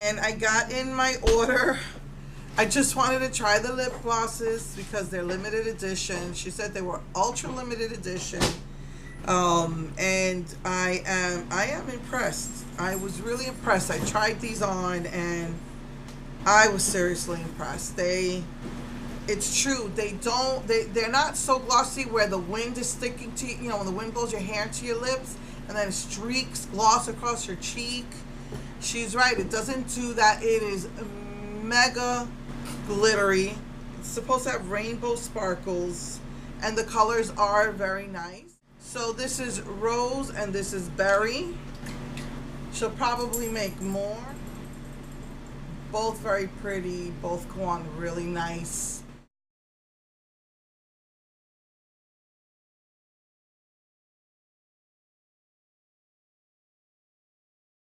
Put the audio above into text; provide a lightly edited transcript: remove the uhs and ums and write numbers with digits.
And I got in my order. I just wanted to try the lip glosses because they're limited edition. She said they were ultra limited edition. And I am impressed. I was really impressed. I tried these on and I was seriously impressed. It's true, they're not so glossy where the wind is sticking to you, you know, when the wind blows your hair into your lips and then it streaks gloss across your cheek. She's right, it doesn't do that. It is mega glittery. It's supposed to have rainbow sparkles and the colors are very nice. So this is rose and this is berry. She'll probably make more. Both very pretty, both go on really nice.